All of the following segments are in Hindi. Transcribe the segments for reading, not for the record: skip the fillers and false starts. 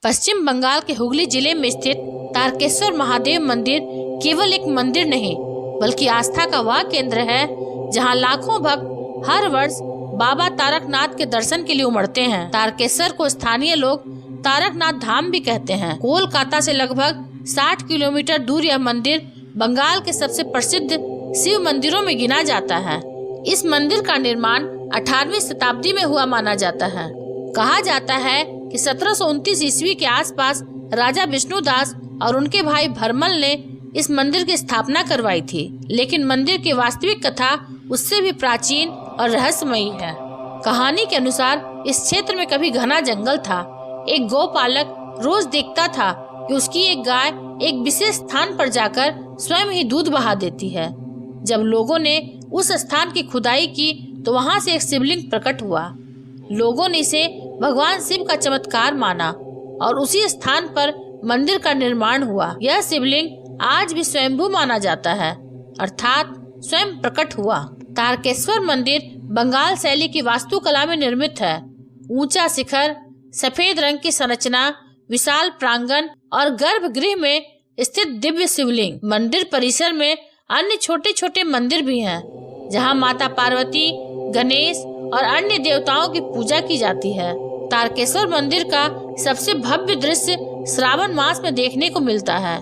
पश्चिम बंगाल के हुगली जिले में स्थित तारकेश्वर महादेव मंदिर केवल एक मंदिर नहीं बल्कि आस्था का वह केंद्र है जहां लाखों भक्त हर वर्ष बाबा तारकनाथ के दर्शन के लिए उमड़ते हैं। तारकेश्वर को स्थानीय लोग तारकनाथ धाम भी कहते हैं। कोलकाता से लगभग 60 किलोमीटर दूर यह मंदिर बंगाल के सबसे प्रसिद्ध शिव मंदिरों में गिना जाता है। इस मंदिर का निर्माण 18वीं शताब्दी में हुआ माना जाता है। कहा जाता है कि 1729 ईस्वी के आसपास राजा विष्णुदास और उनके भाई भरमल ने इस मंदिर की स्थापना करवाई थी, लेकिन मंदिर की वास्तविक कथा उससे भी प्राचीन और रहस्यमयी है। कहानी के अनुसार इस क्षेत्र में कभी घना जंगल था। एक गौपालक रोज देखता था कि उसकी एक गाय एक विशेष स्थान पर जाकर स्वयं ही दूध बहा देती है। जब लोगों ने उस स्थान की खुदाई की तो वहां से एक शिवलिंग प्रकट हुआ। लोगों ने इसे भगवान शिव का चमत्कार माना और उसी स्थान पर मंदिर का निर्माण हुआ। यह शिवलिंग आज भी स्वयंभू माना जाता है, अर्थात स्वयं प्रकट हुआ। तारकेश्वर मंदिर बंगाल शैली की वास्तुकला में निर्मित है। ऊंचा शिखर, सफेद रंग की संरचना, विशाल प्रांगण और गर्भगृह में स्थित दिव्य शिवलिंग। मंदिर परिसर में अन्य छोटे छोटे मंदिर भी हैं, जहां माता पार्वती, गणेश और अन्य देवताओं की पूजा की जाती है। तारकेश्वर मंदिर का सबसे भव्य दृश्य श्रावण मास में देखने को मिलता है।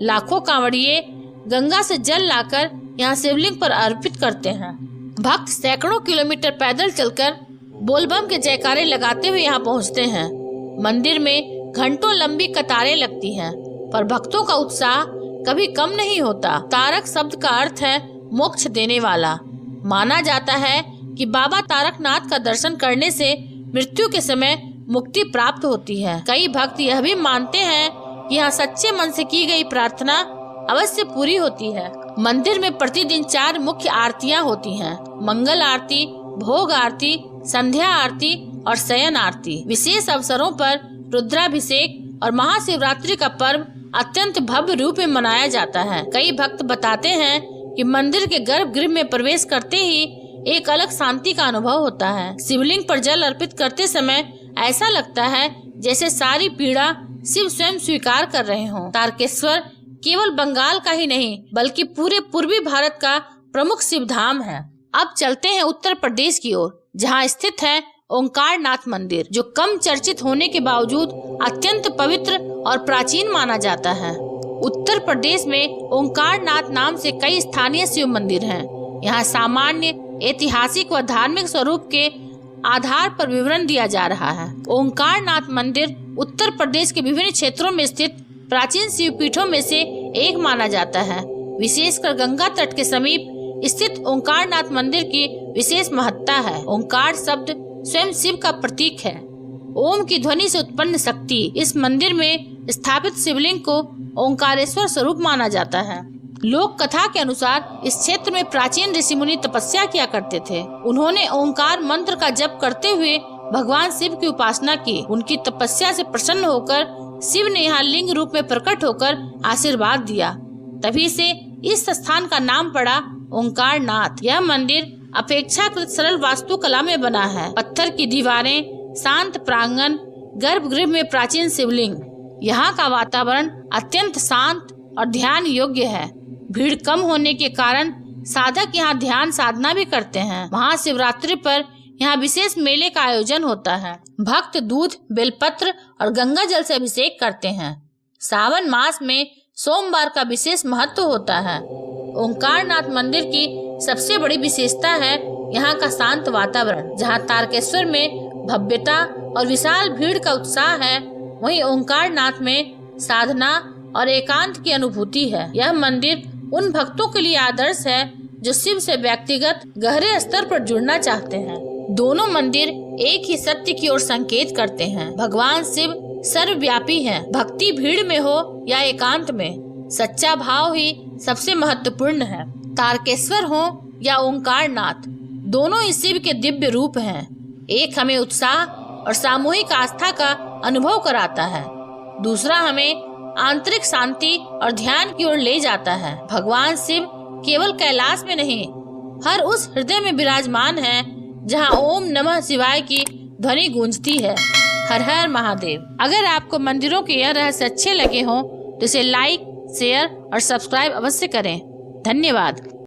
लाखों कांवड़िये गंगा से जल लाकर यहाँ शिवलिंग पर अर्पित करते हैं। भक्त सैकड़ों किलोमीटर पैदल चलकर बोलबम के जयकारे लगाते हुए यहाँ पहुँचते हैं। मंदिर में घंटों लंबी कतारें लगती हैं, पर भक्तों का उत्साह कभी कम नहीं होता। तारक शब्द का अर्थ है मोक्ष देने वाला। माना जाता है कि बाबा तारकनाथ का दर्शन करने से मृत्यु के समय मुक्ति प्राप्त होती है। कई भक्त यह भी मानते हैं कि यहाँ सच्चे मन से की गई प्रार्थना अवश्य पूरी होती है। मंदिर में प्रतिदिन 4 मुख्य आरतियाँ होती हैं: मंगल आरती, भोग आरती, संध्या आरती और शयन आरती। विशेष अवसरों पर रुद्राभिषेक और महाशिवरात्रि का पर्व अत्यंत भव्य रूप में मनाया जाता है। कई भक्त बताते हैं कि मंदिर के गर्भगृह में प्रवेश करते ही एक अलग शांति का अनुभव होता है। शिवलिंग पर जल अर्पित करते समय ऐसा लगता है जैसे सारी पीड़ा शिव स्वयं स्वीकार कर रहे हों। तारकेश्वर केवल बंगाल का ही नहीं बल्कि पूरे पूर्वी भारत का प्रमुख शिव धाम है। अब चलते हैं उत्तर प्रदेश की ओर, जहां स्थित है ओंकारनाथ मंदिर, जो कम चर्चित होने के बावजूद अत्यंत पवित्र और प्राचीन माना जाता है। उत्तर प्रदेश में ओंकारनाथ नाम से कई स्थानीय शिव मंदिर हैं। यहाँ सामान्य, ऐतिहासिक व धार्मिक स्वरूप के आधार पर विवरण दिया जा रहा है। ओंकारनाथ मंदिर उत्तर प्रदेश के विभिन्न क्षेत्रों में स्थित प्राचीन शिव पीठों में से एक माना जाता है। विशेषकर गंगा तट के समीप स्थित ओंकारनाथ मंदिर की विशेष महत्ता है। ओंकार शब्द स्वयं शिव का प्रतीक है। ओम की ध्वनि से उत्पन्न शक्ति। इस मंदिर में स्थापित शिवलिंग को ओंकारेश्वर स्वरूप माना जाता है। लोक कथा के अनुसार इस क्षेत्र में प्राचीन ऋषि मुनि तपस्या किया करते थे। उन्होंने ओंकार मंत्र का जप करते हुए भगवान शिव की उपासना की। उनकी तपस्या से प्रसन्न होकर शिव ने यहाँ लिंग रूप में प्रकट होकर आशीर्वाद दिया। तभी से इस स्थान का नाम पड़ा ओंकारनाथ। यह मंदिर अपेक्षाकृत सरल वास्तुकला में बना है। पत्थर की दीवारें, शांत प्रांगण, गर्भगृह में प्राचीन शिवलिंग। यहाँ का वातावरण अत्यंत शांत और ध्यान योग्य है। भीड़ कम होने के कारण साधक यहाँ ध्यान साधना भी करते हैं। महाशिवरात्रि पर यहाँ विशेष मेले का आयोजन होता है। भक्त दूध, बेलपत्र और गंगा जल से अभिषेक करते हैं। सावन मास में सोमवार का विशेष महत्व होता है। ओंकारनाथ मंदिर की सबसे बड़ी विशेषता है यहाँ का शांत वातावरण। जहाँ तारकेश्वर में भव्यता और विशाल भीड़ का उत्साह है, वहीं ओंकारनाथ में साधना और एकांत की अनुभूति है। यह मंदिर उन भक्तों के लिए आदर्श है जो शिव से व्यक्तिगत गहरे स्तर पर जुड़ना चाहते हैं। दोनों मंदिर एक ही सत्य की ओर संकेत करते हैं। भगवान शिव सर्वव्यापी हैं। भक्ति भीड़ में हो या एकांत में, सच्चा भाव ही सबसे महत्वपूर्ण है। तारकेश्वर हो या ओंकारनाथ, दोनों ही शिव के दिव्य रूप हैं। एक हमें उत्साह और सामूहिक आस्था का अनुभव कराता है, दूसरा हमें आंतरिक शांति और ध्यान की ओर ले जाता है। भगवान शिव केवल कैलाश में नहीं, हर उस हृदय में विराजमान है जहां ओम नमः शिवाय की ध्वनि गूंजती है। हर हर महादेव। अगर आपको मंदिरों के यह रहस्य अच्छे लगे हों तो इसे लाइक, शेयर और सब्सक्राइब अवश्य करें। धन्यवाद।